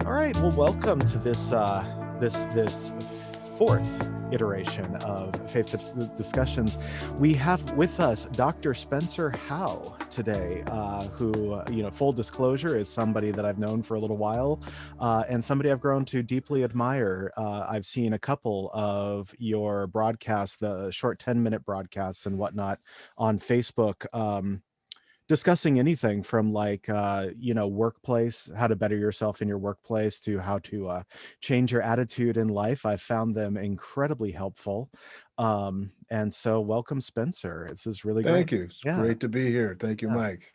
All right. Well, welcome to this fourth iteration of Faith Discussions. We have with us Dr. Spencer Hau today, who, full disclosure, is somebody that I've known for a little while, and somebody I've grown to deeply admire. I've seen a couple of your broadcasts, the short 10-minute broadcasts and whatnot, on Facebook. Discussing anything from workplace, how to better yourself in your workplace, to how to change your attitude in life. I found them incredibly helpful. And so welcome, Spencer. This is really great. Thank you. It's Yeah. great to be here. Thank you, Yeah. Mike.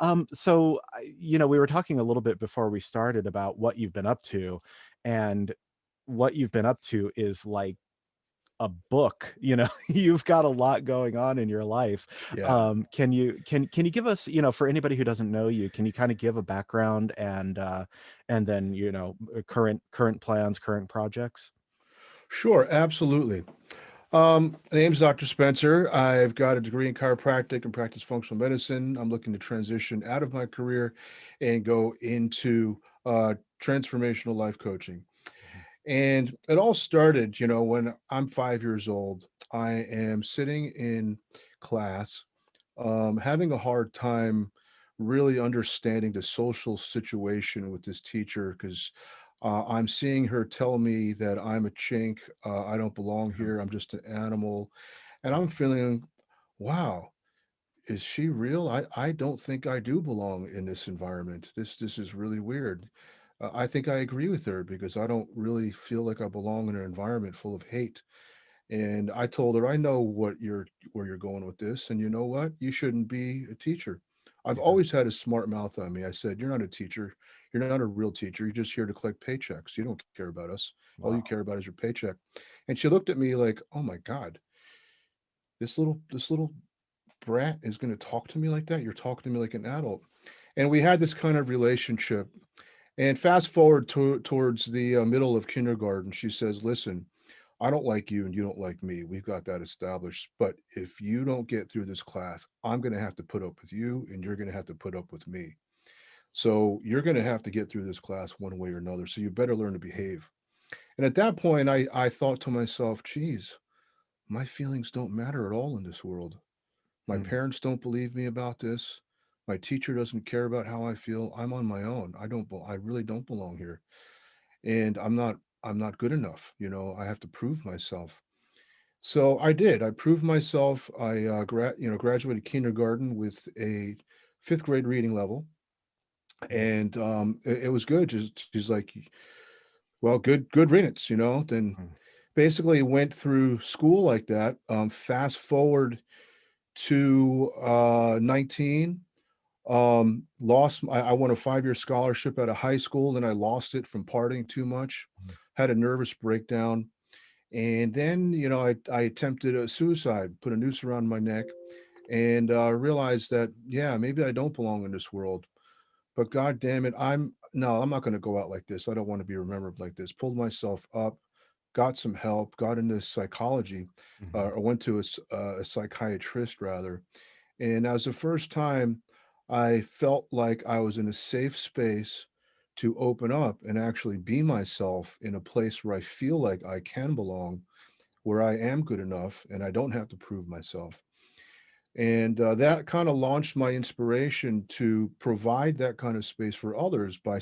We were talking a little bit before we started about what you've been up to, and what you've been up to is like a book. You've got a lot going on in your life. Yeah. Can you give us, for anybody who doesn't know you, can you kind of give a background and then current plans, current projects? Sure, absolutely. Name's Dr. Spencer. I've got a degree in chiropractic and practice functional medicine. I'm looking to transition out of my career and go into transformational life coaching. And it all started, when I'm 5 years old. I am sitting in class, having a hard time really understanding the social situation with this teacher because I'm seeing her tell me that I'm a chink, I don't belong here, I'm just an animal. And I'm feeling, wow, is she real? I don't think I do belong in this environment. This is really weird. I think I agree with her because I don't really feel like I belong in an environment full of hate. And I told her, I know where you're going with this. And you know what? You shouldn't be a teacher. I've Yeah. always had a smart mouth on me. I said, you're not a teacher. You're not a real teacher. You're just here to collect paychecks. You don't care about us. All you care Wow. about is your paycheck. And she looked at me like, oh my God, this little brat is going to talk to me like that. You're talking to me like an adult. And we had this kind of relationship. And fast forward towards the middle of kindergarten, she says, listen, I don't like you and you don't like me. We've got that established. But if you don't get through this class, I'm going to have to put up with you and you're going to have to put up with me. So you're going to have to get through this class one way or another. So you better learn to behave. And at that point, I thought to myself, geez, my feelings don't matter at all in this world. My Mm. parents don't believe me about this. My teacher doesn't care about how I feel. I'm on my own. I really don't belong here. And I'm not good enough. I have to prove myself. So I did. I proved myself. I graduated kindergarten with a fifth grade reading level, and it was good. She's like, well, good riddance. Then Mm. basically went through school like that. Fast forward to 19. I won a 5-year scholarship at a high school. Then I lost it from partying too much. Mm. Had a nervous breakdown. And then, I attempted a suicide, put a noose around my neck, and realized that, yeah, maybe I don't belong in this world. But God damn it, no, I'm not going to go out like this. I don't want to be remembered like this. Pulled myself up, got some help, got into psychology, Mhm. or went to a psychiatrist rather. And that was the first time I felt like I was in a safe space to open up and actually be myself in a place where I feel like I can belong, where I am good enough and I don't have to prove myself. And that kind of launched my inspiration to provide that kind of space for others by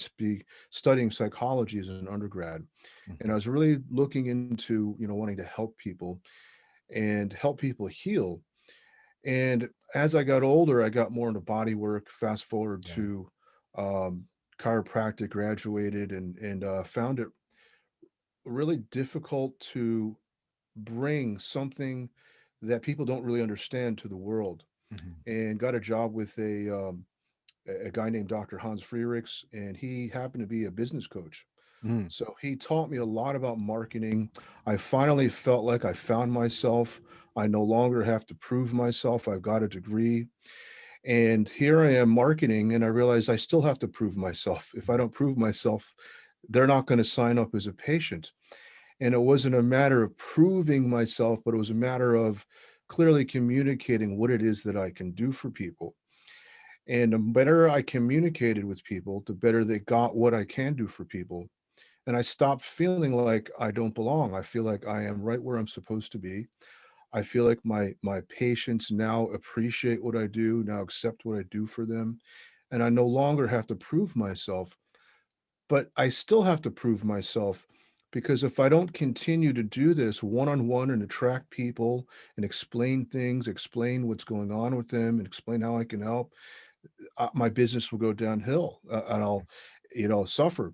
studying psychology as an undergrad. And I Mhm. was really looking into, wanting to help people and help people heal. And as I got older, I got more into body work. Fast forward Yeah. to um, chiropractic, graduated, and found it really difficult to bring something that people don't really understand to the world. Mhm. And got a job with a guy named Dr. Hans Friedrichs, and he happened to be a business coach. Mm. So he taught me a lot about marketing. I finally felt like I found myself. I no longer have to prove myself. I've got a degree. And here I am marketing, and I realize I still have to prove myself. If I don't prove myself, they're not going to sign up as a patient. And it wasn't a matter of proving myself, but it was a matter of clearly communicating what it is that I can do for people. And the better I communicated with people, the better they got what I can do for people. And I stopped feeling like I don't belong. I feel like I am right where I'm supposed to be. I feel like my patients now appreciate what I do, now accept what I do for them, and I no longer have to prove myself, but I still have to prove myself because if I don't continue to do this one-on-one and attract people and explain things, explain what's going on with them, and explain how I can help, my business will go downhill, and I'll, suffer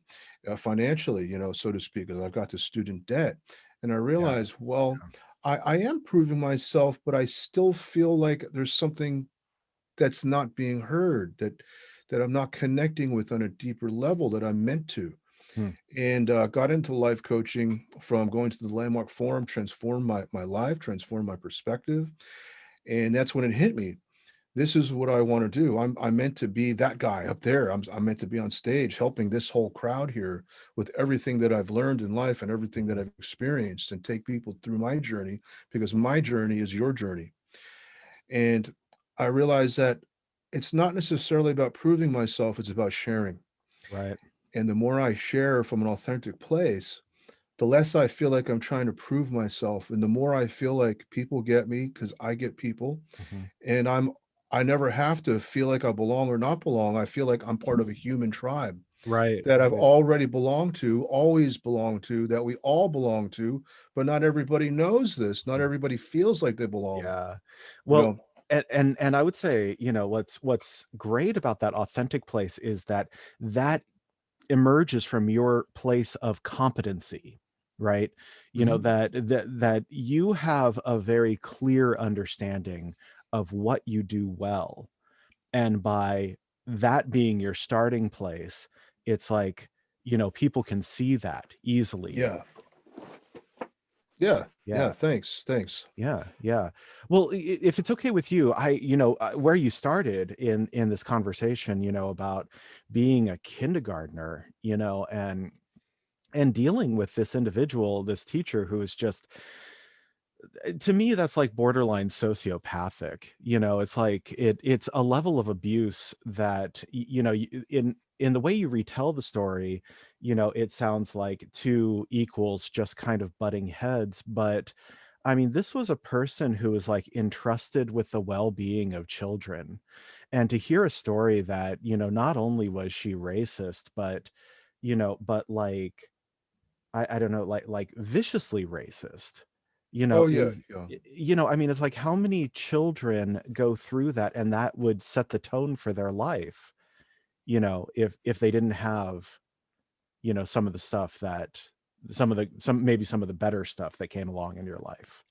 financially, so to speak, because I've got this student debt. And I Yeah. realize, well, I am proving myself, but I still feel like there's something that's not being heard, that I'm not connecting with on a deeper level that I'm meant to. Hmm. And got into life coaching from going to the Landmark Forum, transformed my life, transformed my perspective. And that's when it hit me, this is what I want to do. I'm meant to be that guy up there. I'm meant to be on stage helping this whole crowd here with everything that I've learned in life and everything that Mhm. I've experienced and take people through my journey because my journey is your journey. And I realize that it's not necessarily about proving myself, it's about sharing. Right. And the more I share from an authentic place, the less I feel like I'm trying to prove myself and the more I feel like people get me because I get people Mhm. and I never have to feel like I belong or not belong. I feel like I'm part of a human tribe Right. that I've Right. already belonged to, always belonged to, that we all belong to, but not everybody knows this. Not Mhm. everybody feels like they belong, Yeah. you Well, know? and I would say, what's great about that authentic place is that that emerges from your place of competency, right? Mhm. That you have a very clear understanding of what you do well. And by that being your starting place, it's like, people can see that easily. Yeah. Yeah. Yeah. Yeah. Thanks. Thanks. Yeah, yeah. Well, if it's okay with you, where you started in this conversation, about being a kindergartner, and dealing with this individual, this teacher who is just, to me, that's like borderline sociopathic. It's like it's a level of abuse that in the way you retell the story, it sounds like two equals just kind of butting heads, but I mean, this was a person who was like entrusted with the well-being of children. And to hear a story that, not only was she racist, but like I don't know, like viciously racist, Oh, yeah. is Yeah. I mean, it's like how many children go through that and that would set the tone for their life, if they didn't have, some of the stuff that some of the better stuff that came along in your life.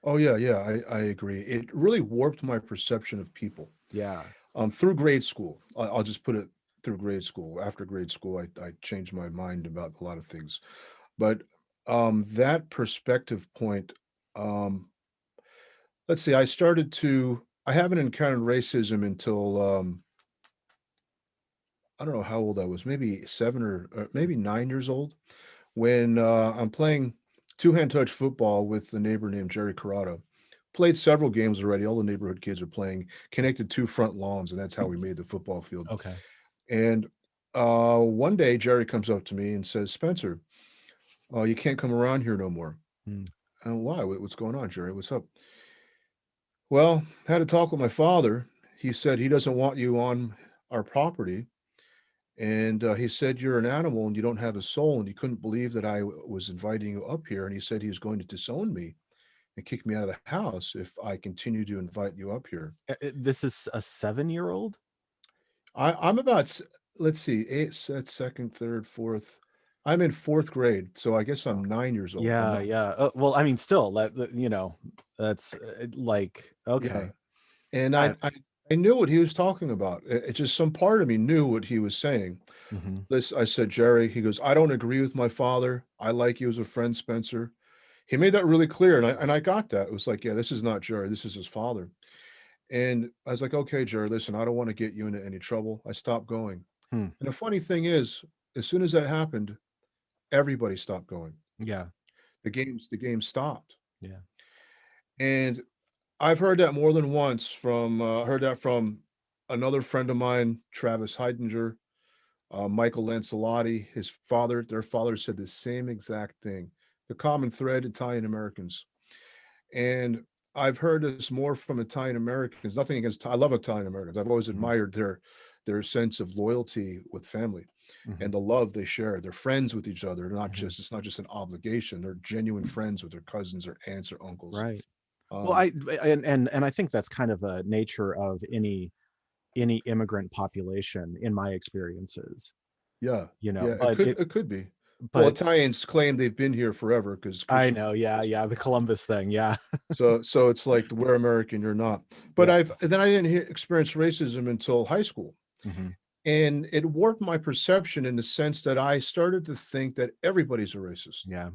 Oh, yeah. Yeah. I agree. It really warped my perception of people. Yeah. Through grade school. I'll just put it through grade school. After grade school, I changed my mind about a lot of things. But that perspective point, um, let's see, I haven't encountered racism until I don't know how old I was, maybe 7 or maybe 9 years old, when I'm playing two-hand touch football with a neighbor named Jerry Corrado. Played several games already. All the neighborhood kids are playing, connected two front lawns, and that's how we made the football field. Okay. And one day, Jerry comes up to me and says, "Spencer, you can't come around here no more." Mm. And why? What's going on, Jerry? What's up? Well, had a talk with my father. He said he doesn't want you on our property. And he said, "You're an animal and you don't have a soul." And he couldn't believe that was inviting you up here. And he said he was going to disown me and kick me out of the house if I continue to invite you up here. This is a 7-year-old? I'm about, let's see, second, third, fourth. I'm in fourth grade. So I guess I'm 9 years old. I'm Yeah, not, yeah. Well, I mean, still, that's like, yeah. okay. And I I knew what he was talking about. It just some part of me knew what he was saying. Mhm. This, I said, Jerry, he goes, "I don't agree with my father. I like you as a friend, Spencer." He made that really clear. And I got that. It was like, yeah, this is not Jerry. This is his father. And I was like, "Okay, Jerry, listen, I don't want to get you into any trouble." I stopped going. Hmm. And the funny thing is, as soon as that happened, everybody stopped going. Yeah, The game stopped. yeah. And I've heard that more than once from heard that from another friend of mine, Travis Heidinger, Michael Lancelotti, their father said the same exact thing. The common thread, Italian Americans. And I've heard this more from Italian Americans. Nothing against, I love Italian Americans. I've always Mhm. admired their sense of loyalty with family Mhm. and the love they share. They're friends with each other. Not Mhm. just It's not just an obligation. They're genuine friends with their cousins or aunts or uncles. Right. Well, Um, and I think that's kind of a nature of any immigrant population in my experiences, yeah, you know, yeah, but it it could be. Well, but Italians claim they've been here forever because I Christopher know, yeah, Columbus. yeah, the Columbus thing, yeah. So it's like we're American, you're not. But Yeah. I didn't experience racism until high school. Hmm. And it warped my perception in the sense that I started to think that everybody's a racist. Yeah.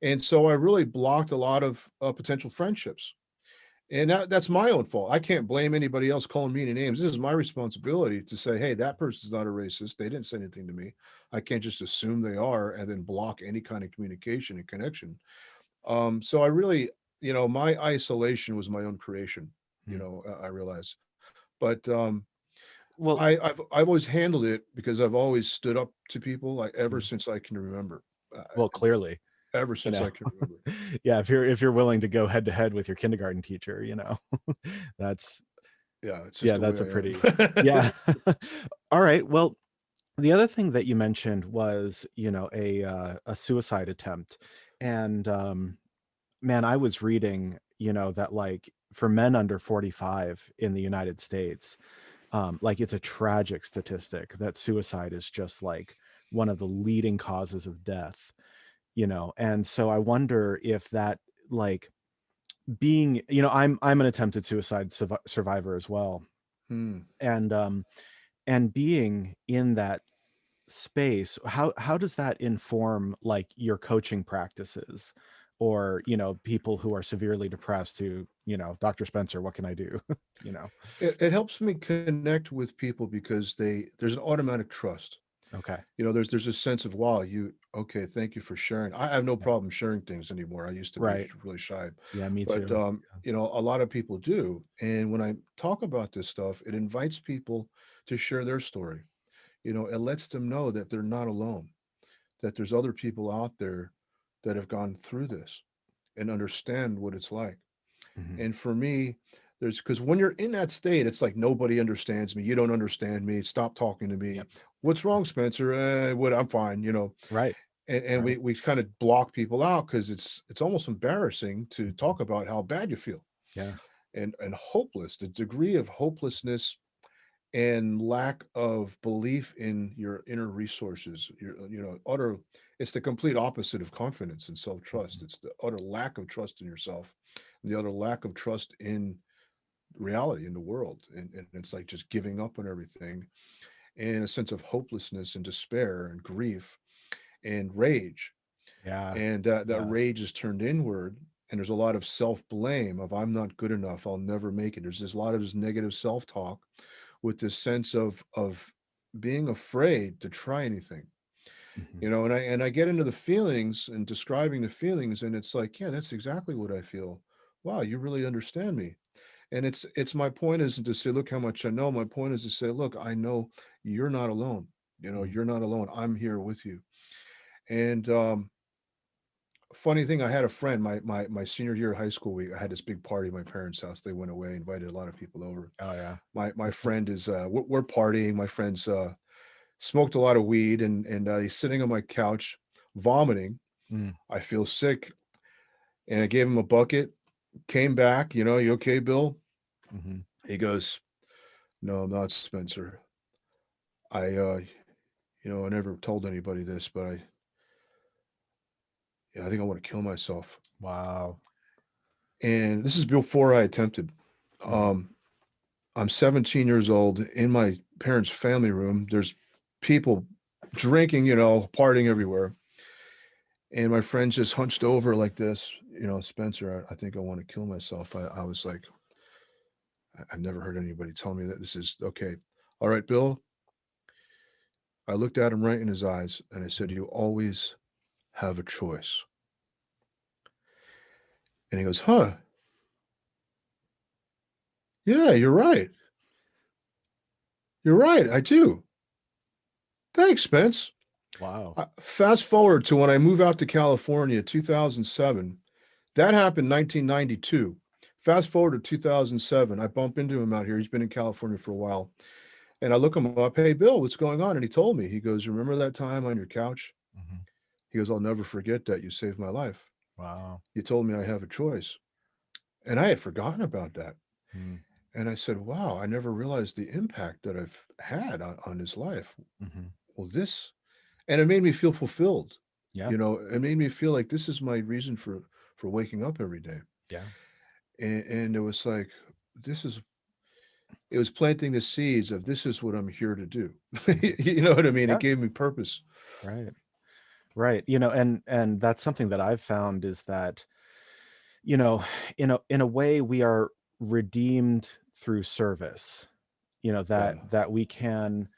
And so I really blocked a lot of potential friendships. And that's my own fault. I can't blame anybody else calling me any names. This is my responsibility to say, hey, that person's not a racist. They didn't say anything to me. I can't just assume they are and then block any kind of communication and connection. So I really, my isolation was my own creation. Mm. I realize, but Well, I've always handled it because I've always stood up to people like ever mm, since I can remember. Uh, well, clearly, Ever you since know. I can remember. Yeah, if you're willing to go head to head with your kindergarten teacher, that's Yeah, it's just yeah, the that's way a I am. pretty yeah. All right. Well, the other thing that you mentioned was, a suicide attempt. And man, I was reading, that like for men under 45 in the United States, like it's a tragic statistic that suicide is just like one of the leading causes of death, and so I wonder if that, like, being, I'm an attempted suicide survivor as well, Hmm. and and being in that space, how does that inform like your coaching practices, or people who are severely depressed, who, Dr. Spencer, what can I do? you know It helps me connect with people because there's an automatic trust. okay. There's a sense of wow, okay, thank you for sharing. I have no Yeah. problem sharing things anymore. I used to be Right. really shy, Yeah, me but too. a lot of people do. And when I talk about this stuff, it invites people to share their story. It lets them know that they're not alone, that there's other people out there that have gone through this and understand what it's like. Hmm. And for me, there's because when you're in that state, it's like nobody understands me. You don't understand me. Stop talking to me. Yep. What's wrong, Spencer? What? I'm fine. Right. And Right. we kind of block people out because it's almost embarrassing to Mhm. talk about how bad you feel Yeah. and hopeless. The degree of hopelessness and lack of belief in your inner resources, utter. It's the complete opposite of confidence and self trust. Mhm. It's the utter lack of trust in yourself, and the utter lack of trust in reality in the world, and it's like just giving up on everything, and a sense of hopelessness and despair and grief and rage, Yeah. and that Yeah. rage is turned inward, and there's a lot of self-blame of I'm not good enough, I'll never make it. There's a lot of this negative self-talk with this sense of being afraid to try anything. Hmm. And I get into the feelings and describing the feelings, and it's like, yeah, that's exactly what I feel. Wow, you really understand me. And it's my point isn't to say, look how much I know. My point is to say, look, I know you're not alone. Hmm. You're not alone. I'm here with you. And funny thing, I had a friend, my senior year of high school, I had this big party at my parents' house. They went away, invited a lot of people over. Oh yeah. My friend is we're partying. My friend's smoked a lot of weed, and he's sitting on my couch vomiting. Mm. I feel sick, and I gave him a bucket. Came back, you okay, Bill? Hmm. He goes, no, I'm not, Spencer. I I never told anybody this, but yeah, I think I want to kill myself. Wow. And this is before I attempted. Hmm. Um, I'm 17 years old in my parents' family room. There's people drinking, partying everywhere. And my friend's just hunched over like this, Spencer, I think I want to kill myself. I was like, I've never heard anybody tell me that this is okay. All right, Bill. I looked at him right in his eyes and I said, you always have a choice. And he goes, huh? Yeah, you're right. You're right. I do. Thanks, Spence. Wow. Fast forward to when I moved out to California, 2007. That happened 1992. Fast forward to 2007. I bump into him out here. He's been in California for a while. And I look him up. Hey, Bill, what's going on? And he told me, he goes, remember that time on your couch? Hmm. He goes, I'll never forget that. You saved my life. Wow. You told me I have a choice. And I had forgotten about that. Mm-hmm. And I said, wow, I never realized the impact that I've had on his life. Mm-hmm. Well, and it made me feel fulfilled. Yeah. You know, it made me feel like this is my reason for waking up every day. Yeah. And it was like, this is, it was planting the seeds of this is what I'm here to do. Mhm. You know what I mean? It Yeah. gave me purpose. Right. Right. And that's something that I've found is that, you know, in a way we are redeemed through service, Yeah. that we can,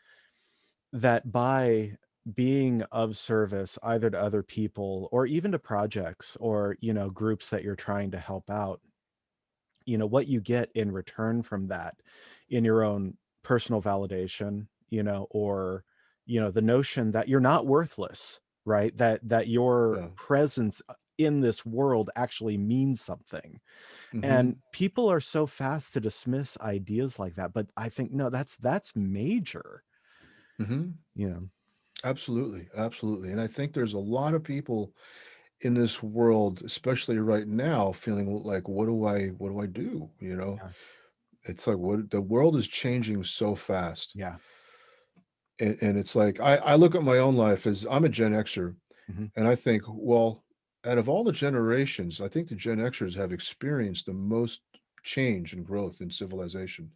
that by being of service either to other people or even to projects or, groups that you're trying to help out, what you get in return from that in your own personal validation, or, the notion that you're not worthless, right? That your Yeah. presence in this world actually means something. And Hmm. people are so fast to dismiss ideas like that, but I think no, that's major, Hmm. you know. Absolutely. Absolutely. And I think there's a lot of people in this world, especially right now, feeling like, what do I do? You know, Yeah. it's like, what the world is changing so fast. Yeah. And it's like, I look at my own life as I'm a Gen Xer, Hmm. and I think, well, out of all the generations, I think the Gen Xers have experienced the most change and growth in civilization.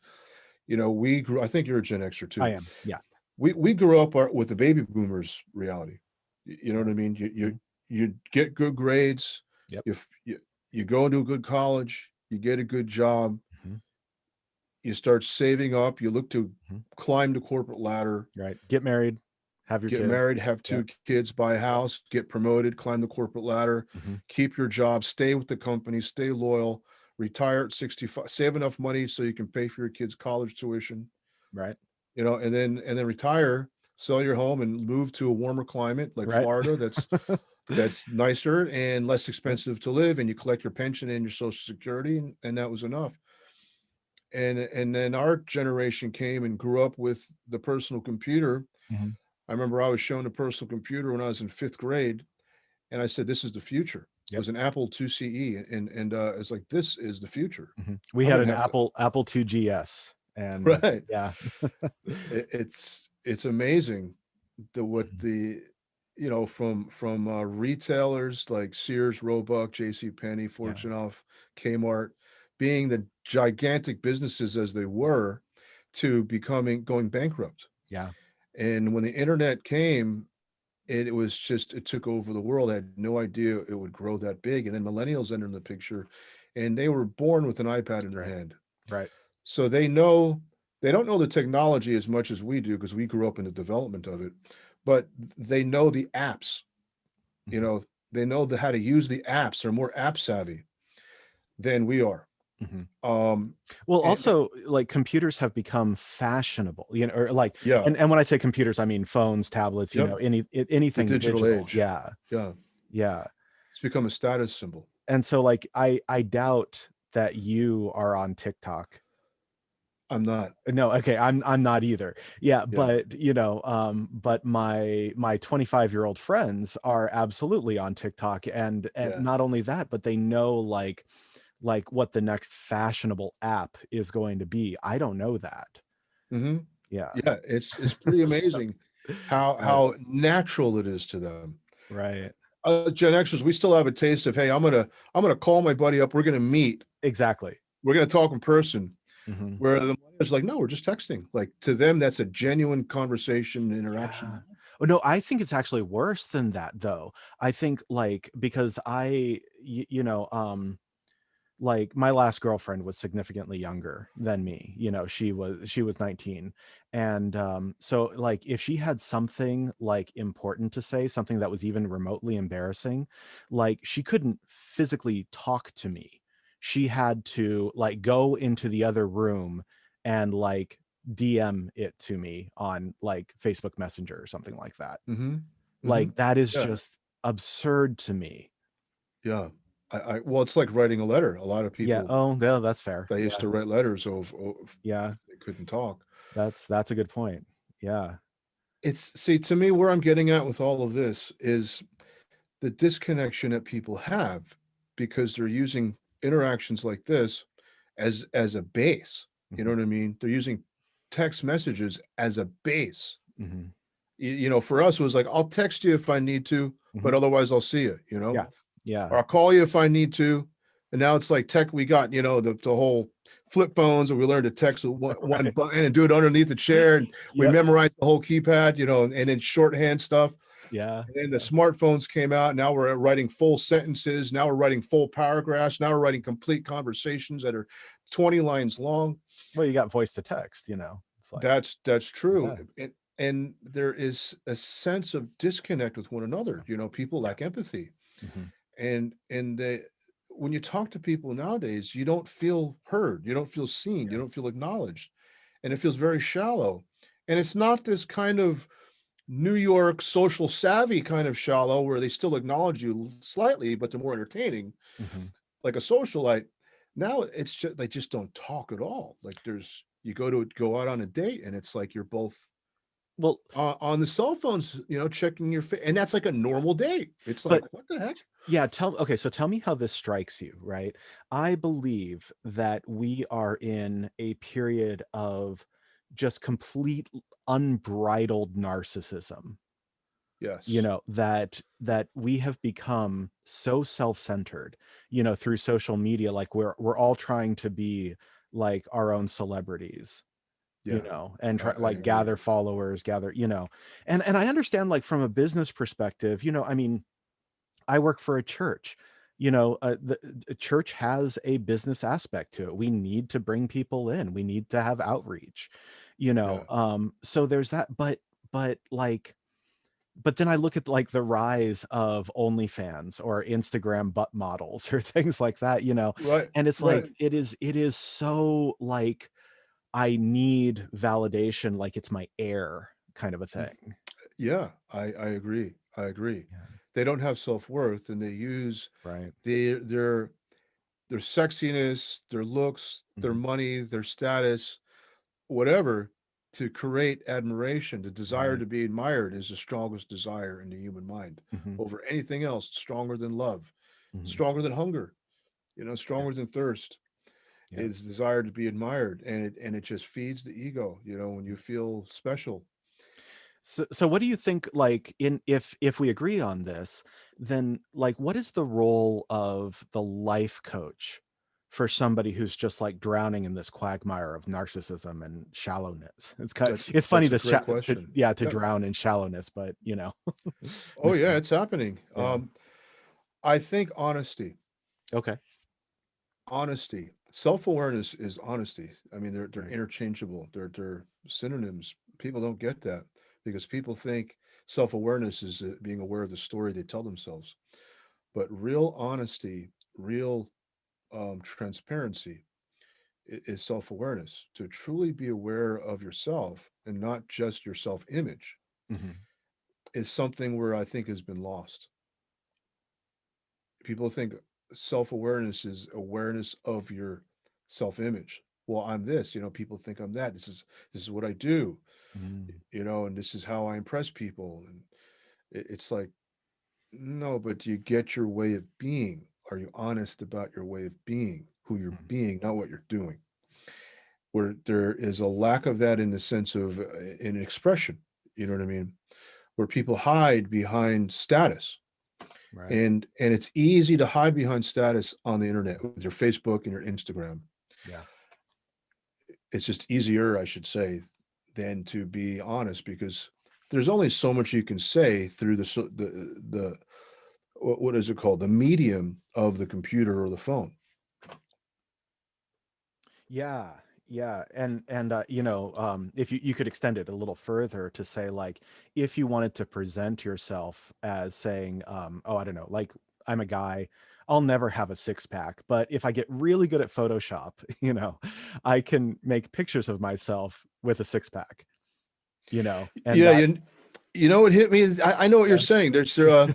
You know, we grew, I think you're a Gen Xer I too. am. Yeah. We grew up with the baby boomers reality. You know what Yeah. I mean? Mhm. You get good grades, Yep. you, you go into a good college, you get a good job, Hmm. you start saving up, you look to Hmm. climb the corporate ladder, Right. Get married, have your get kids. married, have Yep. 2 kids, buy a house, get promoted, climb the corporate ladder, Hmm. keep your job, stay with the company, stay loyal, retire at 65, save enough money so you can pay for your kids' college tuition, Right. you know, and then retire, sell your home and move to a warmer climate like Right. Florida that's nicer and less Yep. expensive to live, and you collect your pension and your social security, and that was enough. And then our generation came and grew up with the personal computer. Hmm. I remember I was shown a personal computer when I was in 5th grade, and I said, "This is the future." It Yep. was an Apple IIce, and it's like, this is the future. Hmm. We I'm had gonna an have to. Apple 2GS, and Right. yeah. It's amazing what Mhm. the, you know, from retailers like Sears, Roebuck, J.C. Penney, Yeah. Fortunoff, Kmart, being the gigantic businesses as they were, to becoming going bankrupt. Yeah. And when the internet came, it was just, it took over the world. I had no idea it would grow that big. And then millennials entered the picture, and they were born with an iPad in their Right. hand. Right. So they don't know the technology as much as we do because we grew up in the development of it, but they know the apps. You Hmm. know, they know how to use the apps. They're more app savvy than we are. Hmm. Um, Well, and also, like, computers have become fashionable, or like, yeah, and when I say computers, I mean phones, tablets, yep, the anything digital digital. age. Yeah. Yeah, Yeah. it's become a status symbol. And so, like, I doubt that you are on TikTok. I'm not. No, okay, I'm not either. Yeah, Yeah, but, but my 25-year-old friends are absolutely on TikTok, and yeah. not only that, but they know, like what the next fashionable app is going to be. I don't know that. Hmm. Yeah. Yeah, it's pretty So, amazing how right, natural it is to them. right. Gen Xers, we still have a taste of, hey, I'm gonna call my buddy up. We're gonna meet. Exactly. We're gonna talk in person. Mhm. Where the millennials are like, no, we're just texting. Like, to them, that's a genuine conversation interaction. Yeah. Oh, no, I think it's actually worse than that, though. I think, like, because like, my last girlfriend was significantly younger than me. She was 19. And so, like, if she had something like important to say, something that was even remotely embarrassing, like, she couldn't physically talk to me. She had to, like, go into the other room and, like, DM it to me on like Facebook Messenger or something like that. Mm-hmm. Mm-hmm. Like that is Yeah. just absurd to me. Yeah. Well, it's like writing a letter. A lot of Yeah. people, Oh, yeah, that's fair. they used Yeah. to write letters Yeah. if they couldn't talk. That's a good point. Yeah. It's see to me where I'm getting at with all of this is the disconnection that people have because they're using interactions like this as a base. You know Hmm. what I mean? They're using text messages as a base. Hmm. For us, it was like, I'll text you if I need to, but Hmm. otherwise I'll see you, Yeah. Yeah. or I'll call you if I need to. And now it's like tech, we got, the whole flip phones, and we learned to text with one Right. button and do it underneath the chair. And we Yep. memorized the whole keypad, and then shorthand stuff. Yeah. And then the smartphones came out. Now we're writing full sentences. Now we're writing full paragraphs. Now we're writing complete conversations that are 20 lines long. Well, you got voice to text, it's like, That's true. yeah. And there is a sense of disconnect with one another. People Yeah. lack empathy. Hmm. And when you talk to people nowadays, you don't feel heard. You don't feel seen. You Yeah. don't feel acknowledged. And it feels very shallow. And it's not this kind of New York social savvy kind of shallow where they still acknowledge you slightly, but they're more entertaining, Hmm. like a socialite. Now it's just they just don't talk at all. Like you go out on a date and it's like you're both Well, on the cell phones, checking your face, and that's like a normal date. It's but like what the heck? yeah, okay, so tell me how this strikes you, right? I believe that we are in a period of just complete unbridled narcissism. Yes, That we have become so self-centered, through social media, like we're all trying to be like our own celebrities, yeah, and try I like agree. gather followers, and I understand like from a business perspective, I mean, I work for a church. The church has a business aspect to it. We need to bring people in. We need to have outreach. Yeah, So there's that. But like, but then I look at like the rise of OnlyFans or Instagram butt models or things like that. right, And it's right. like it is so like I need validation, like it's my heir kind of a Mm, thing. yeah, I agree. I agree. Yeah. They don't have self-worth, and they use Right. their their their sexiness, their looks, their Hmm. money, their status, whatever, to create admiration. The desire Right. to be admired is the strongest desire in the human mind Hmm. over anything else, stronger than love, Hmm. stronger than hunger, Yeah. stronger than thirst. Yeah. Is desire to be admired, and it just feeds the ego, when you feel special. So what do you think, like, in if we agree on this, then like what is the role of the life coach for somebody who's just like drowning in this quagmire of narcissism and shallowness? It's funny That's a to, great question. to Yep. drown in shallowness, but Oh yeah, it's happening. yeah. I think Okay. self-awareness is honesty. I mean, they're Right. interchangeable. They're synonyms. People don't get that because people think self-awareness is being aware of the story they tell themselves. But real honesty, real transparency is self-awareness. To truly be aware of yourself and not just your self-image Hmm. is something where I think has been lost. People think self-awareness is awareness of your self-image. Well, I'm this, people think I'm that. This is what I do, Mm. and this is how I impress people. And it's like, no, but you get your way of being. Are you honest about your way of being, who you're Mm. being, not what you're doing? Where there is a lack of that in the sense of in expression, you know what I mean? Where people hide behind status. Right. And it's easy to hide behind status on the internet with your Facebook and your Instagram. Yeah. It's just easier, I should say, than to be honest because there's only so much you can say through the what is it called, the medium of the computer or the phone. Yeah, yeah, and if you could extend it a little further to say like if you wanted to present yourself as saying, oh, I don't know, like I'm a guy, I'll never have a six pack, but if I get really good at Photoshop, I can make pictures of myself with a six pack, and Yeah, that. you know what hit me is I know what you're Yeah. saying. There's on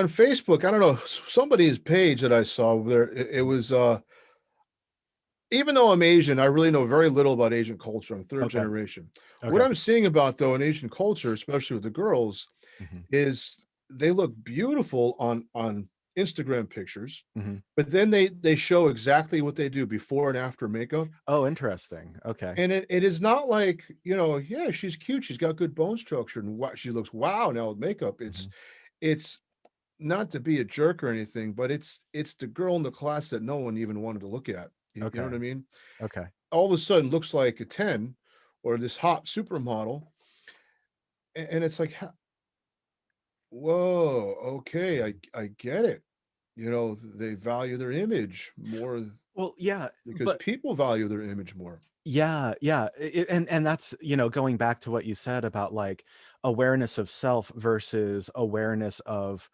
Facebook, I don't know, somebody's page that I saw there. It was even though I'm Asian, I really know very little about Asian culture. I'm third Okay. generation. What Okay. I'm seeing about though in Asian culture, especially with the girls, Hmm. is they look beautiful on Instagram pictures, Hmm. but then they show exactly what they do before and after makeup. Oh, interesting. Okay. And it is not like, yeah, she's cute, she's got good bone structure, and what she looks wow now with makeup. It's Hmm. it's not to be a jerk or anything, but it's the girl in the class that no one even wanted to look at. You know Okay. what I mean? Okay. All of a sudden looks like a 10 or this hot supermodel. And it's like, whoa, okay, I get it. They value their image more Well, yeah, because but people value their image more. yeah, yeah, and that's, going back to what you said about like awareness of self versus awareness of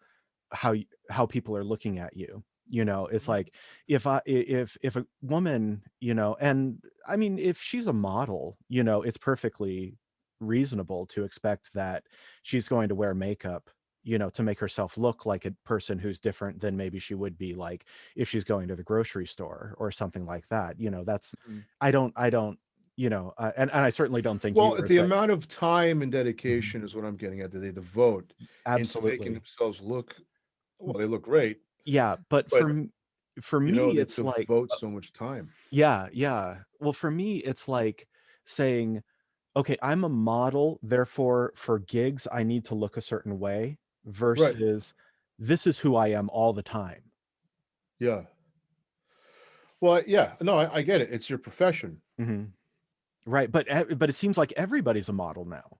how people are looking at you. It's like if a woman, and I mean, if she's a model, it's perfectly reasonable to expect that she's going to wear makeup, to make herself look like a person who's different than maybe she would be like if she's going to the grocery store or something like that. That's Mhm. I don't and I certainly don't think you Well, were the saying. amount of time and Mhm. dedication is what I'm getting at, that they devote into making Absolutely. themselves look, well, they look great, Yeah, but but for me they it's like, devote so much time. yeah, yeah. Well, for me, it's like saying, okay, I'm a model, therefore, for gigs, I need to look a certain way, Right. versus this is who I am all the time. Yeah. Well, yeah. No, I get it. It's your profession. Hmm. Right. But it seems like everybody's a model now,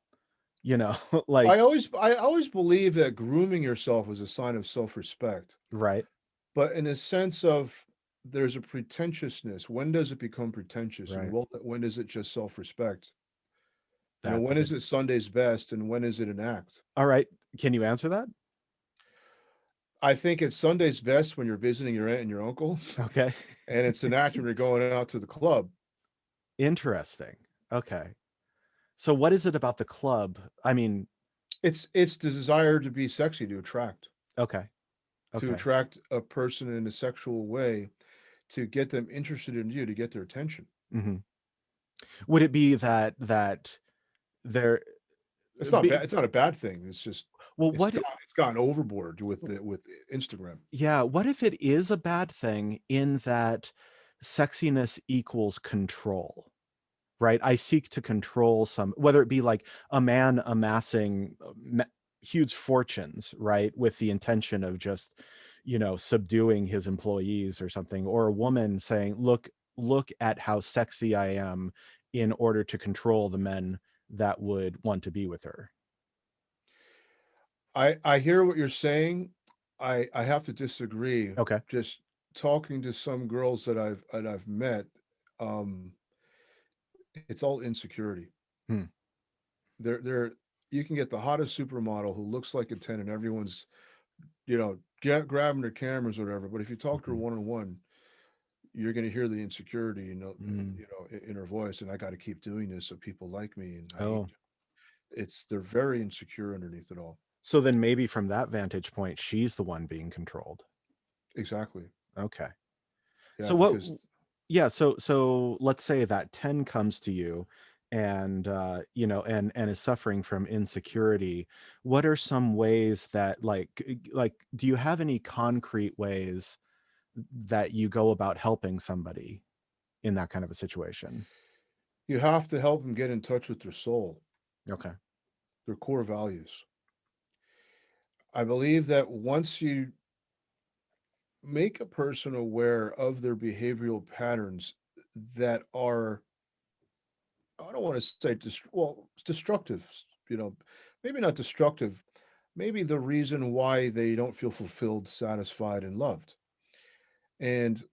you know, like, I always believe that grooming yourself is a sign of self-respect, right. but in a sense of there's a pretentiousness. When does it become pretentious, and Right. when is it just self-respect? That's a When is good. it Sunday's best, and when is it an act? All right. Can you answer that? I think it's Sunday's best when you're visiting your aunt and your uncle, Okay. and it's an act when you're going out to the club. Interesting. Okay. So what is it about the club? I mean, It's the desire to be sexy, okay. to Okay. attract a person in a sexual way, to get them interested in you, to get their attention. Hmm. Would it be that there It's not be bad. It's not a bad thing. It's just well, it's what gone. It's gone overboard with Instagram. yeah, what if it is a bad thing in that sexiness equals control, right? I seek to control some, whether it be like a man amassing huge fortunes, right, with the intention of just, subduing his employees or something, or a woman saying, look at how sexy I am in order to control the men that would want to be with her. I hear what you're saying. I have to disagree. Okay. Just talking to some girls that I've met, um, it's all insecurity. Hmm. They're you can get the hottest supermodel who looks like a 10, and everyone's grabbing their cameras or whatever. But if you talk to her Mhm. one on one, you're going to hear the insecurity, Mm. in her voice. And I got to keep doing this so people like me. And I need. Oh, They're very insecure underneath it all. so then maybe from that vantage point, she's the one being controlled. Exactly. Okay. Yeah, So what because yeah, so let's say that 10 comes to you and and is suffering from insecurity. What are some ways that like do you have any concrete ways that you go about helping somebody in that kind of a situation? you have to help them get in touch with their soul, Okay. their core values. I believe that once you make a person aware of their behavioral patterns that are, I don't want to say destructive, you know, maybe not destructive, maybe the reason why they don't feel fulfilled, satisfied, and loved. And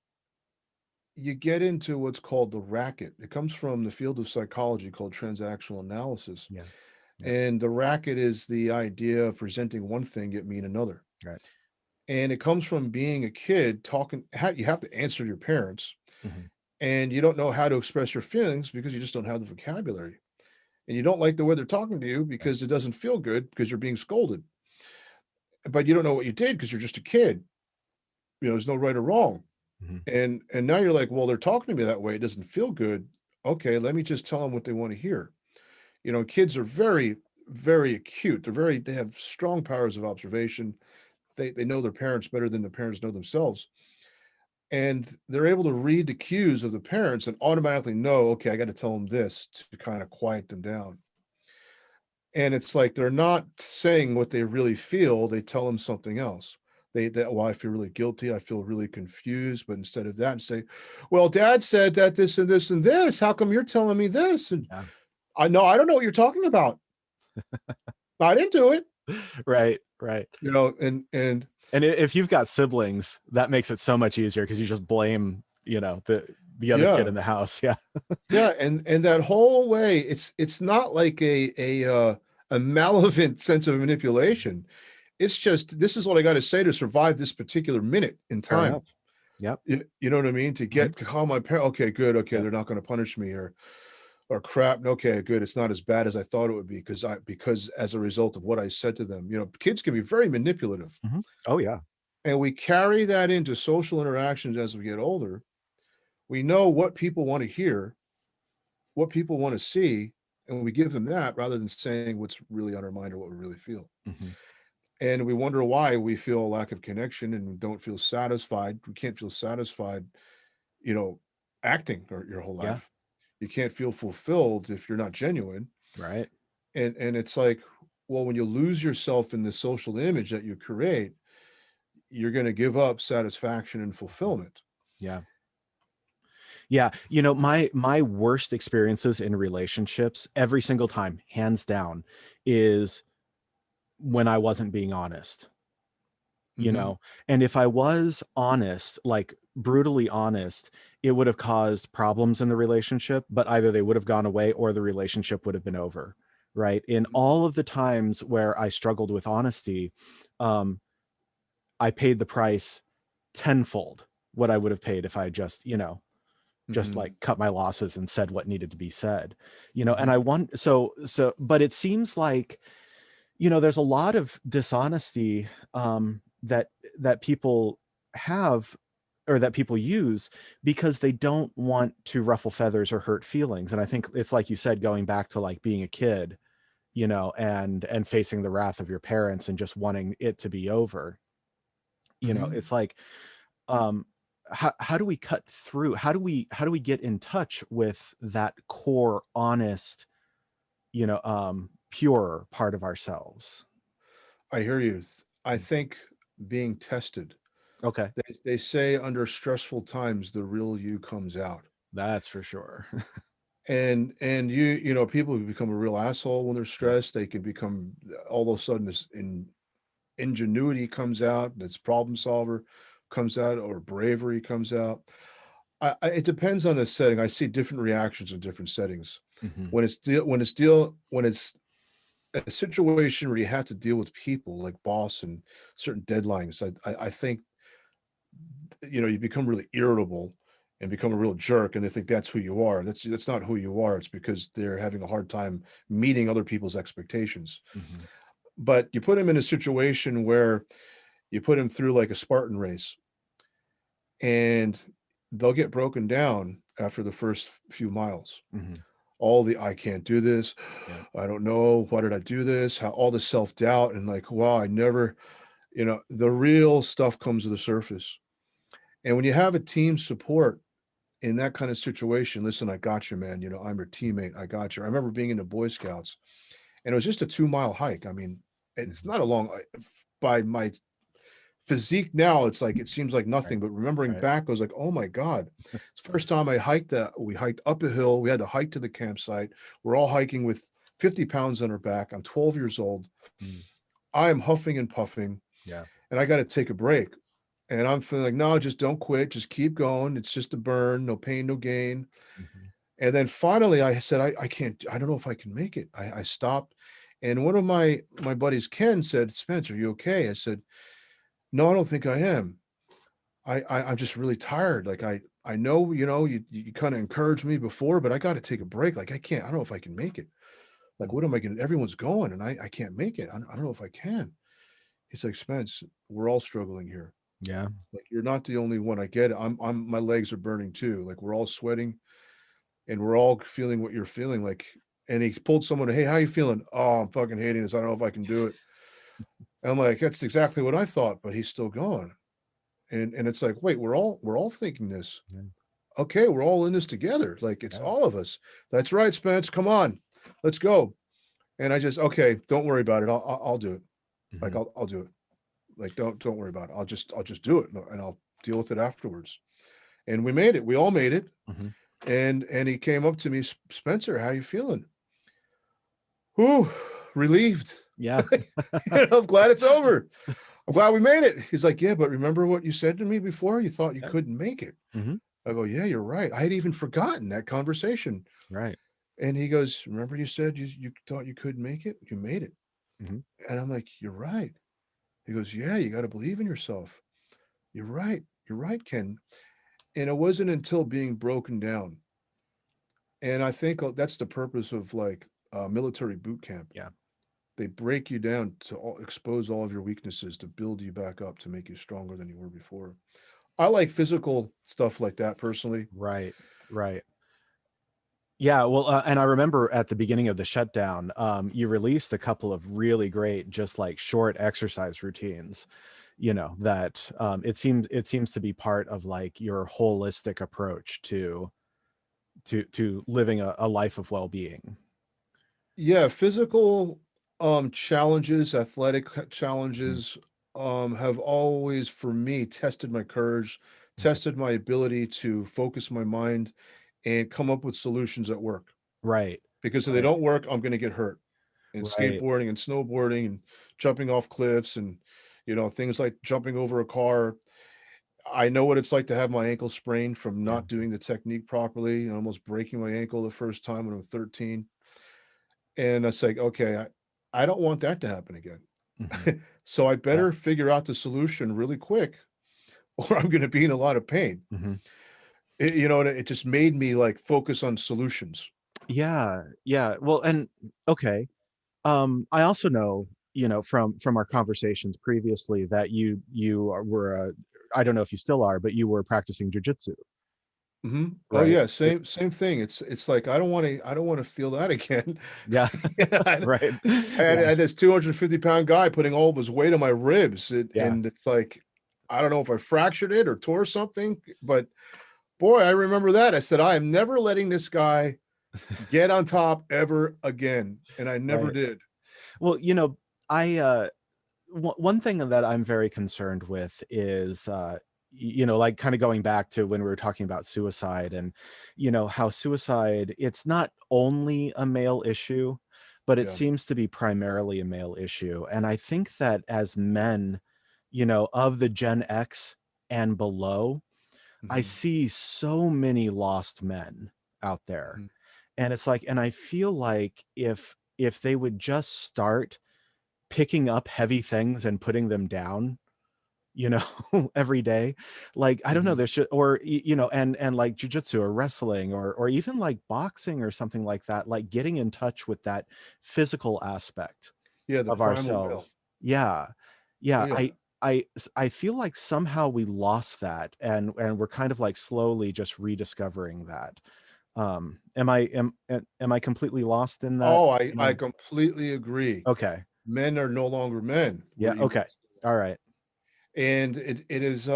you get into what's called the racket. It comes from the field of psychology called transactional analysis. Yeah. Yeah. And the racket is the idea of presenting one thing, yet mean another. Right. And it comes from being a kid talking, you have to answer your parents, Mhm. and you don't know how to express your feelings because you just don't have the vocabulary. And you don't like the way they're talking to you Right. because it doesn't feel good because you're being scolded. But you don't know what you did because you're just a kid. There's no right or wrong. Mhm. And now you're like, well, they're talking to me that way. It doesn't feel good. Okay, let me just tell them what they want to hear. Kids are very, very acute. They have strong powers of observation. They know their parents better than the parents know themselves. And they're able to read the cues of the parents and automatically know, okay, I got to tell them this to kind of quiet them down. And it's like they're not saying what they really feel, they tell them something else. Well, I feel really guilty, I feel really confused, but instead of that, say, well, dad said that this and this and this. How come you're telling me this? And Yeah. I don't know what you're talking about. I didn't do it. Right, right. And And if you've got siblings, that makes it so much easier because you just blame, the other kid yeah, in the house. Yeah. yeah, and that whole way, it's not like a malevolent sense of manipulation. It's just, this is what I got to say to survive this particular minute in Fair time. enough. Yep. You know what I mean? Mhm. To call my parent. Okay, good. Okay, Yep. they're not going to punish me, or crap. Okay, good. It's not as bad as I thought it would be because as a result of what I said to them. Kids can be very manipulative, Mhm. Oh, yeah. and we carry that into social interactions as we get older. We know what people want to hear, what people want to see, and we give them that rather than saying what's really on our mind or what we really feel. Mhm. And we wonder why we feel a lack of connection and don't feel satisfied. We can't feel satisfied, you know, acting or your whole Yeah. life. You can't feel fulfilled if you're not genuine. Right. And it's like, well, when you lose yourself in the social image that you create, you're going to give up satisfaction and fulfillment. Yeah. Yeah. My worst experiences in relationships every single time, hands down, is when I wasn't being honest. you Mm-hmm. know and if I was honest, like brutally honest, it would have caused problems in the relationship, but either they would have gone away or the relationship would have been over. Right? In all of the times where I struggled with honesty, um I paid the price tenfold what I would have paid if I just Mm-hmm. like cut my losses and said what needed to be said. And Mm-hmm. I want so but it seems like there's a lot of dishonesty that people have, or that people use, because they don't want to ruffle feathers or hurt feelings. And I think it's like you said, going back to like being a kid, and facing the wrath of your parents and just wanting it to be over. Mm-hmm. It's like, um how do we cut through? How do we get in touch with that core, honest, pure part of ourselves? I hear you. I think being tested. Okay. They say under stressful times, the real you comes out. That's for sure. And people who become a real asshole when they're Yeah. stressed. They can become, all of a sudden, this ingenuity comes out, this problem solver comes out, or bravery comes out. It depends on the setting. I see different reactions in different settings. Mhm. When it's a situation where you have to deal with people like boss and certain deadlines, I think you become really irritable and become a real jerk, and they think that's who you are. That's not who you are. It's because they're having a hard time meeting other people's expectations. Mhm. But you put them in a situation where you put them through like a Spartan race, and they'll get broken down after the first few miles. Mhm. All the I can't do this, Yeah. I don't know, why did I do this? How all the self-doubt, and like, wow, I never, the real stuff comes to the surface. And when you have a team support in that kind of situation, listen, I got you, man. I'm your teammate. I got you. I remember being in the Boy Scouts, and it was just a 2 mile hike. I mean, it's Mhm. not a long, by my physique now, it's like, it seems like Right. nothing, but remembering Right. back, I was like, oh my God. It's the first time I hiked that. We hiked up a hill. We had to hike to the campsite. We're all hiking with 50 pounds on our back. I'm 12 years old. Mm. I am huffing and puffing, Yeah. and I got to take a break. And I'm feeling like, no, just don't quit. Just keep going. It's just a burn. No pain, no gain. Mhm. And then finally I said, I can't, I don't know if I can make it. I stopped. And one of my buddies, Ken, said, Spencer, are you okay? I said, no, I don't think I am. I'm just really tired. Like I know, you kind of encouraged me before, but I got to take a break. Like I can't, I don't know if I can make it. Like, what am I going to, everyone's going and I can't make it. I don't know if I can. He's like, Spence, we're all struggling here. Yeah. Like, you're not the only one. I get it. My legs are burning too. Like we're all sweating and we're all feeling what you're feeling. Like, and he pulled someone, hey, how you feeling? Oh, I'm fucking hating this. I don't know if I can do it. And I'm like, that's exactly what I thought, but he's still going. And it's like, wait, we're all thinking this. Yeah. Okay, we're all in this together. Like it's Yeah. all of us. That's right, Spence. Come on, let's go. And I just, okay, don't worry about it. I'll do it. Like Mhm. I'll do it. Like don't worry about it. I'll just do it and I'll deal with it afterwards. And we made it. We all made it. Mhm. And he came up to me, Spencer, how you feeling? Whew, relieved. Yeah. I'm glad it's over. I'm glad we made it. He's like, yeah, but remember what you said to me before? You thought you Yeah. couldn't make it. Mhm. I go, yeah, you're right. I had even forgotten that conversation. Right. And he goes, remember you said you thought you couldn't make it? You made it. Mhm. And I'm like, you're right. He goes, yeah, you got to believe in yourself. You're right. You're right, Ken. And it wasn't until being broken down. And I think that's the purpose of like military boot camp. Yeah. They break you down to expose all of your weaknesses to build you back up to make you stronger than you were before. I like physical stuff like that personally. Right. Right. Yeah, well, and I remember at the beginning of the shutdown, you released a couple of really great, just like short exercise routines, that it seems to be part of like your holistic approach to living a life of well-being. Yeah, physical challenges, athletic Mhm. challenges have always for me tested my courage, Mhm. tested my ability to focus my mind and come up with solutions at work. Right. Because if they Right. don't work, I'm going to get hurt. And Right. skateboarding and snowboarding and jumping off cliffs and things like jumping over a car. I know what it's like to have my ankle sprained from Yeah. not doing the technique properly and almost breaking my ankle the first time when I'm 13. And it's like, okay, I don't want that to happen again. Mhm. So I Yeah. better figure out the solution really quick or I'm going to be in a lot of pain. Mhm. It just made me like focus on solutions. Yeah. Yeah. Well, and okay. I also know, from our conversations previously that were, I don't know if you still are, but you were practicing jujitsu, Mhm. Oh right? yeah, same thing. It's like I don't want to feel that again. Yeah, Yeah, right. I Yeah, had this 250-pound guy putting all of his weight on my ribs, yeah, and it's like I don't know if I fractured it or tore something, but boy, I remember that. I said I am never letting this guy get on top ever again, and I never right. did. Well, I one thing that I'm very concerned with is like kind of going back to when we were talking about suicide and how suicide, it's not only a male issue, but it Yeah. seems to be primarily a male issue. And I think that as men, of the Gen X and below, I Mhm, see so many lost men out there. mhm. And it's like, and I feel like if they would just start picking up heavy things and putting them down, you know, every day. Like, I don't know, Mhm. there should, or, and like jujitsu or wrestling or even like boxing or something like that, like getting in touch with that physical aspect Yeah, the of primal will. ourselves. Yeah. Oh Yeah. yeah. I feel like somehow we lost that and we're kind of like slowly just rediscovering that. Am I completely lost in that? Oh, I completely agree. Okay. Men are no longer men. Yeah. We're Okay. All right. and it is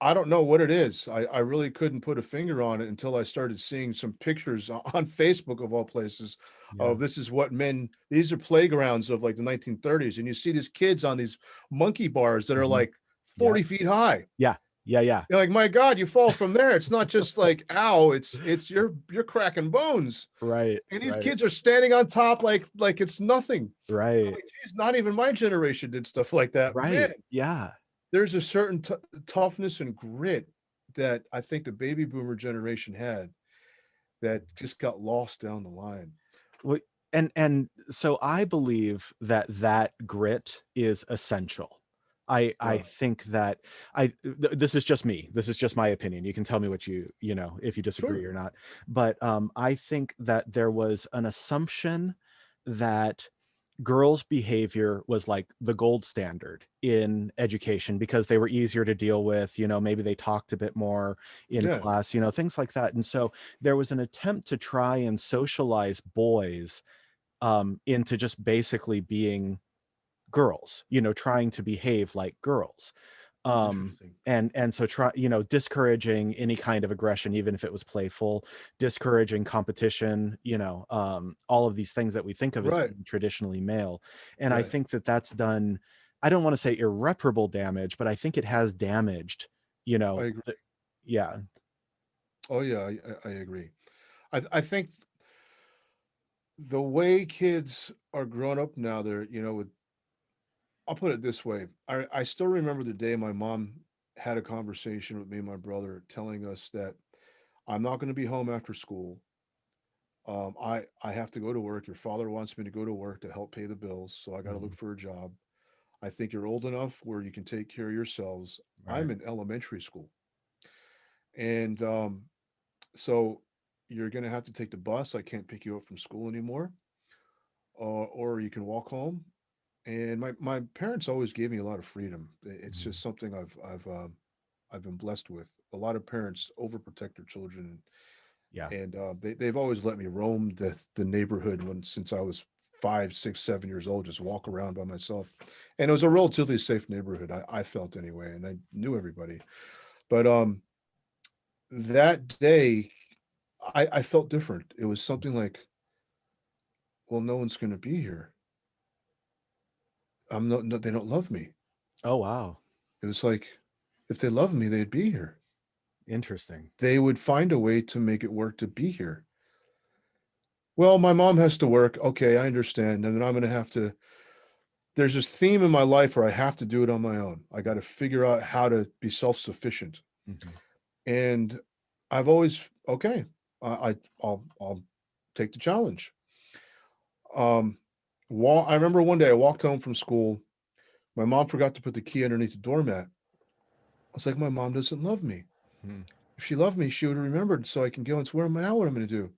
I don't know what it is. I really couldn't put a finger on it until I started seeing some pictures on Facebook of all places Yeah. of this is what men, these are playgrounds of like the 1930s. And you see these kids on these monkey bars that are Mhm. like Yeah. 40 feet high. Yeah. Yeah, yeah. You're like, my God, you fall from there. It's not just like, ow, it's you're cracking bones. Right, And these right, kids are standing on top like it's nothing. I'm right, like, geez, not even my generation did stuff like that. Man, right. Yeah. there's a certain toughness and grit that I think the baby boomer generation had that just got lost down the line. Well, and so I believe that that grit is essential. I Yeah, think that this is just me. This is just my opinion. You can tell me what you know, if you disagree sure. or not. But I think that there was an assumption that girls' behavior was like the gold standard in education because they were easier to deal with. Maybe they talked a bit more in Yeah, class, things like that. And so there was an attempt to try and socialize boys into just basically being girls, trying to behave like girls. interesting. And so discouraging any kind of aggression, even if it was playful, discouraging competition, all of these things that we think of as Right. being traditionally male. And I Right. think that that's done, I don't want to say irreparable damage, but I think it has damaged, I agree. yeah. Oh yeah, I agree. I think the way kids are growing up now, they're, with, I'll put it this way. I still remember the day my mom had a conversation with me and my brother telling us that I'm not going to be home after school. I have to go to work. Your father wants me to go to work to help pay the bills, so I got to look Mhm. for a job. I think you're old enough where you can take care of yourselves. Right. I'm in elementary school, and so you're going to have to take the bus. I can't pick you up from school anymore, or you can walk home. And my parents always gave me a lot of freedom. It's Mhm. just something I've been blessed with. A lot of parents overprotect their children, Yeah. and they've always let me roam the neighborhood since I was 5, 6, 7 years old, just walk around by myself, and it was a relatively safe neighborhood. I felt anyway, and I knew everybody. But that day, I felt different. It was something like, well, no one's going to be here. I'm not. No, they don't love me. Oh, wow. It was like, if they loved me, they'd be here. Interesting. They would find a way to make it work to be here. Well, my mom has to work. Okay, I understand. And then I'm going to have to, there's this theme in my life where I have to do it on my own. I got to figure out how to be self sufficient. Mhm. And I've always, okay, I'll take the challenge. Um, I remember one day I walked home from school. My mom forgot to put the key underneath the doormat. I was like, my mom doesn't love me. Mhm. If she loved me, she would have remembered so I can go and swear now what I'm going to do.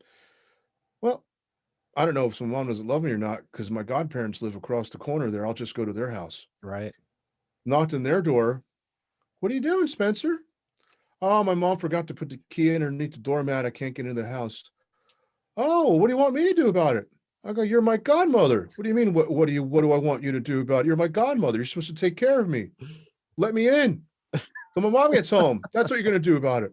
Well, I don't know if my mom doesn't love me or not because my godparents live across the corner there. I'll just go to their house. Right. Knocked on their door. What are you doing, Spencer? Oh, my mom forgot to put the key underneath the doormat. I can't get into the house. Oh, what do you want me to do about it? I go, you're my godmother. What do you mean? What do I want you to do about it? You're my godmother. You're supposed to take care of me. Let me in. So my mom gets home. That's what you're gonna do about it.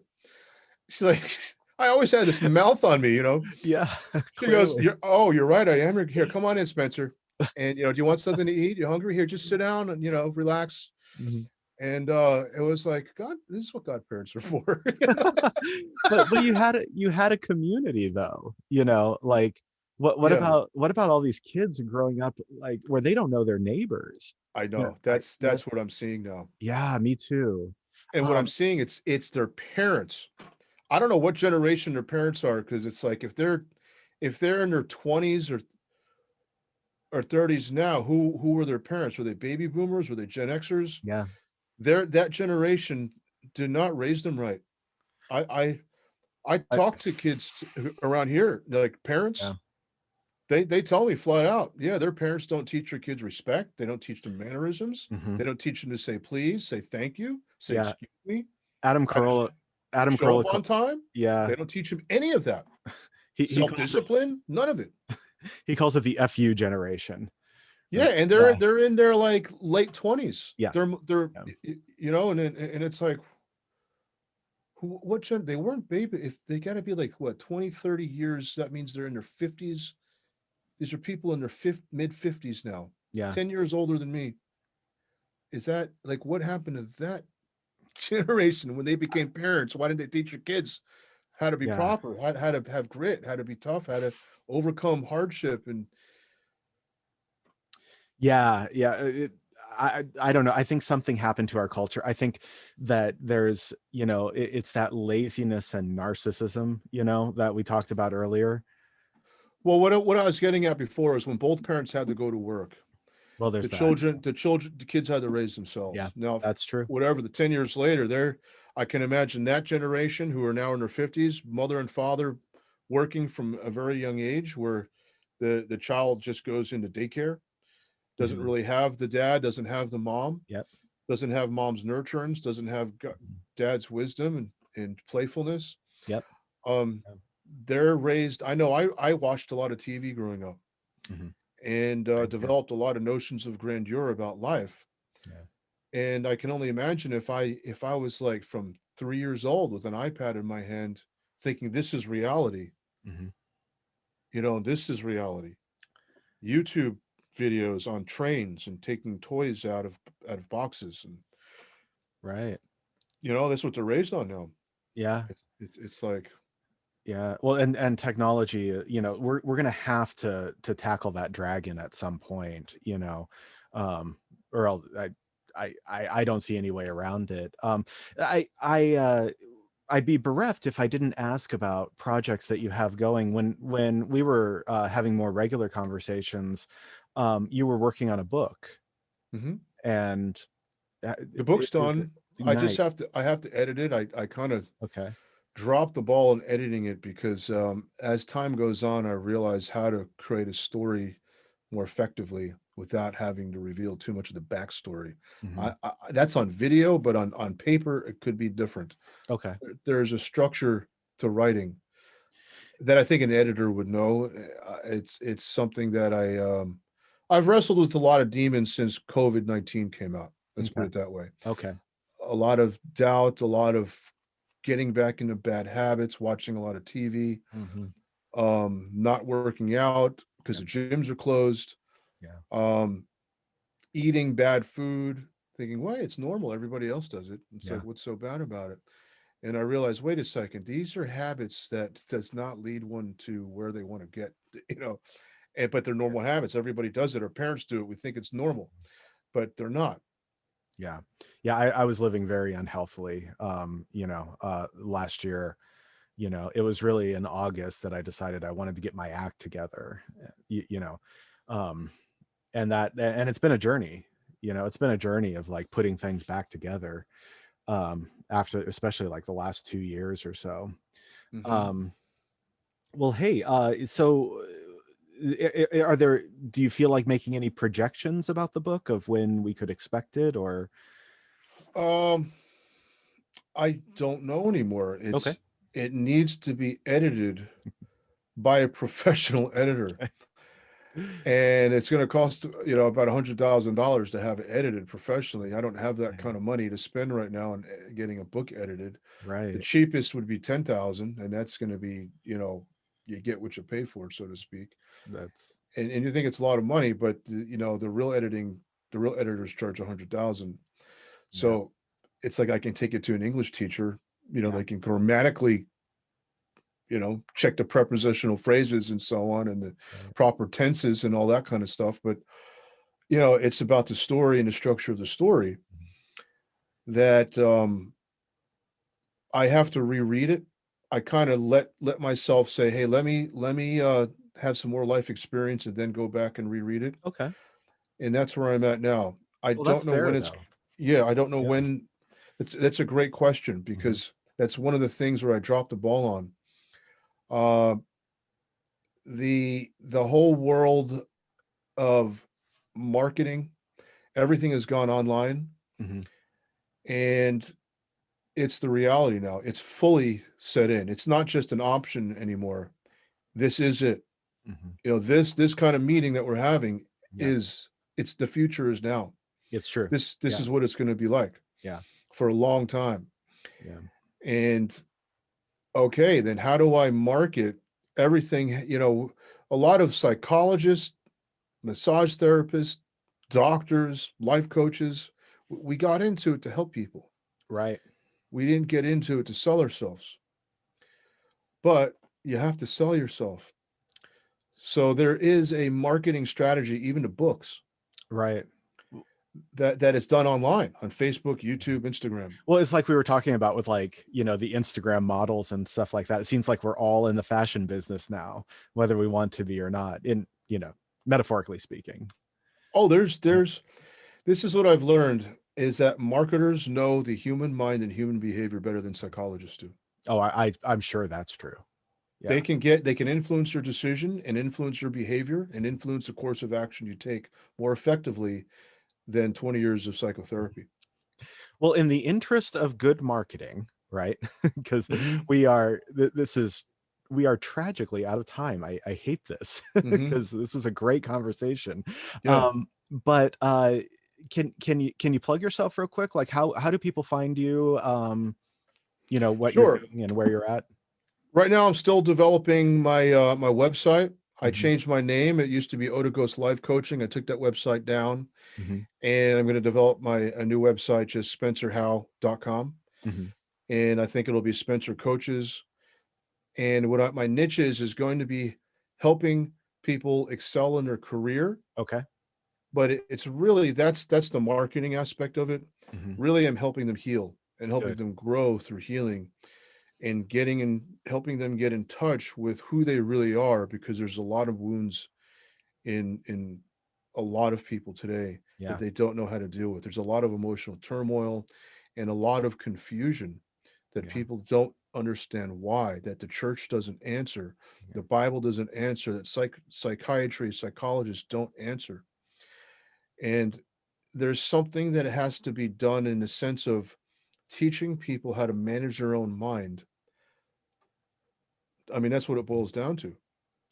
She's like, I always had this mouth on me. Yeah. She goes, Clearly. you're right. I am here. Come on in, Spencer. And do you want something to eat? You hungry? Here, just sit down and relax. Mhm. And it was like, God, this is what godparents are for. But you had a community though, like what Yeah, about all these kids growing up like where they don't know their neighbors? I You know, know. like That's what I'm seeing now. yeah, me too. And what I'm Um, seeing, it's their parents. I don't know what generation their parents are because it's like if they're in their 20s or 30s now, who were their parents? Were they baby boomers? Were they Gen Xers? yeah, That generation did not raise them right. I I I, talk to kids around here, like yeah, parents. They tell me flat out, yeah, their parents don't teach their kids respect. They don't teach them mannerisms. hmm They don't teach them to say please, say thank you, say yeah. excuse me, Adam how to Carolla, Adam show Carolla, up on time. yeah, They don't teach them any of that. he Self calls it discipline, none of it. he calls it the FU generation, Yeah, right? and they're Yeah, they're in their like late 20s. yeah, They're yeah, and it's like they weren't baby if they got to be like what 20, 30 years, that means they're in their 50s. These are people in their mid 50s now, yeah, 10 years older than me. Is that like what happened to that generation when they became parents? Why didn't they teach your kids how to be yeah. proper, how to have grit, how to be tough, how to overcome hardship? And Yeah, yeah. I don't know. I think something happened to our culture. I think that there's, it's that laziness and narcissism, that we talked about earlier. well, what I was getting at before is when both parents had to go to work, Well, The there's that. children, the kids had to raise Yeah, themselves. Now, that's true. whatever the 10 years later, I can imagine that generation who are now in their 50s, mother and father working from a very young age, where the child just goes into daycare, doesn't Mhm. really have the dad, doesn't have the mom, Yep. doesn't have mom's nurturance, doesn't have Mhm. dad's wisdom and playfulness. Yep. Um, Yeah. they're raised. I know I watched a lot of TV growing up Mhm. and Same here. developed a lot of notions of grandeur about life. Yeah. And I can only imagine if I was like from 3 years old with an iPad in my hand, thinking this is reality, Mhm. this is reality. YouTube videos on trains and taking toys out of boxes, and Right. that's what they're raised on now. Yeah. It's like, Yeah. Well, and technology, we're gonna have to tackle that dragon at some point, um, or else I don't see any way around it. I'd be bereft if I didn't ask about projects that you have going. When we were having more regular conversations, you were working on a book, mhm. and The book's is done. I just nice. have to edit it. I kind of Okay. dropped the ball in editing it because as time goes on, I realize how to create a story more effectively without having to reveal too much of the backstory. Hmm. That's on video, but on paper it could be different. Okay. There's a structure to writing that I think an editor would know. It's something that I've wrestled with a lot of demons since COVID-19 came out. Let's put Okay. it that way. Okay. A lot of doubt, a lot of getting back into bad habits, watching a lot of TV, Hmm. not working out because Yeah. the gyms are closed, Yeah. um, eating bad food, thinking, why it's normal, everybody else does it. It's Yeah. like, what's so bad about it? And I realized, wait a second, these are habits that does not lead one to where they want to get, but they're normal habits. Everybody does it. Our parents do it. We think it's normal, but they're not. Yeah. Yeah. I was living very unhealthily, last year. It was really in August that I decided I wanted to get my act together. you, you know, um, and it's been a journey. It's been a journey of like putting things back together, after, especially like the last 2 years or so. Hmm. Um, well, hey, so are there, do you feel like making any projections about the book of when we could expect it, or? Um, I don't know anymore. Okay. It needs to be edited by a professional editor, and it's going to cost about $100,000 to have it edited professionally. I don't have that kind of money to spend right now on getting a book edited. The Right. cheapest would be 10,000, and that's going to be you get what you pay for, so to speak. That's, And you think it's a lot of money, but the real editors charge 100,000. yeah. So it's like I can take it to an English teacher. Yeah. They can grammatically check the prepositional phrases and so on, and the Right. proper tenses and all that kind of stuff. But it's about the story and the structure of the story Mhm. that I have to reread it. I kind of let myself say, hey, let me have some more life experience and then go back and reread it. Okay. And that's where I'm at now. I Well, that's don't know when fair it's though. Yeah, I don't know Yeah. when. That's a great question Hmm. because that's one of the things where I dropped the ball on. Uh, the whole world of marketing, everything has gone online, Hmm. and it's the reality now. It's fully set in. It's not just an option anymore. This is it. Hmm. This kind of meeting that we're having Yeah. is it's the future is now. It's true. This Yeah. is what it's going to be like Yeah. for a long time. Yeah. And okay, then how do I market everything? A lot of psychologists, massage therapists, doctors, life coaches, we got into it to help people. Right. We didn't get into it to sell ourselves, but you have to sell yourself. So there is a marketing strategy, even to books, Right. that is done online on Facebook, Mhm. YouTube, Instagram. Well, it's like we were talking about with like, the Instagram models and stuff like that. It seems like we're all in the fashion business now, whether we want to be or not, in, metaphorically speaking. Oh, this is what I've learned is that marketers know the human mind and human behavior better than psychologists do. Oh, I'm sure that's true. Yeah. They can influence your decision and influence your behavior and influence the course of action you take more effectively than 20 years of psychotherapy. Well, in the interest of good marketing, right? Because Hmm. we are we are tragically out of time. I hate this Hmm. because this was a great conversation. Yeah, But can you plug yourself real quick? Like how do people find you? What you're sure. doing and where you're at? Right now, I'm still developing my website. I Hmm. changed my name. It used to be Otigos Life Coaching. I took that website down, Hmm. and I'm going to develop a new website, just spencerhau.com. Hmm. And I think it'll be Spencer Coaches. And my niche is going to be helping people excel in their career. Okay. But it's really that's the marketing aspect of it. Hmm. Really, I'm helping them heal and helping Good. them grow through healing and helping them get in touch with who they really are, because there's a lot of wounds in a lot of people today that Yeah. they don't know how to deal with. There's a lot of emotional turmoil and a lot of confusion that Yeah. people don't understand why, that the church doesn't answer, Yeah. the Bible doesn't answer, that psychiatry, psychologists don't answer. And there's something that has to be done in the sense of teaching people how to manage their own mind. I mean, that's what it boils down to,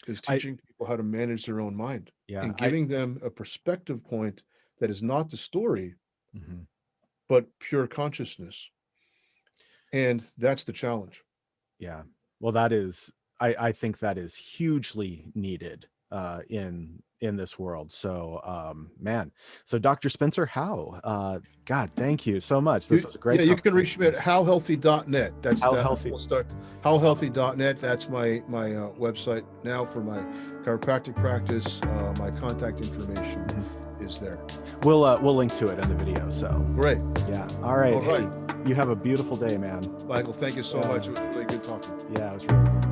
is I teaching people how to manage their own mind yeah. and I giving them a perspective point that is not the story, Mhm. but pure consciousness. And that's the challenge. Yeah. Well, I think that is hugely needed in this world. So man. So Dr. Spencer Hau, God, thank you so much. This was a great Yeah, you can reach me conversation. at howhealthy.net. How healthy. We'll start howhealthy.net. That's my website now for my chiropractic practice. My contact information Mhm. is there. We'll link to it in the video. So Great. yeah. All right. All Hey, right, you have a beautiful day, man. Michael, thank you so Yeah. much. It was really good talking. Yeah, it was really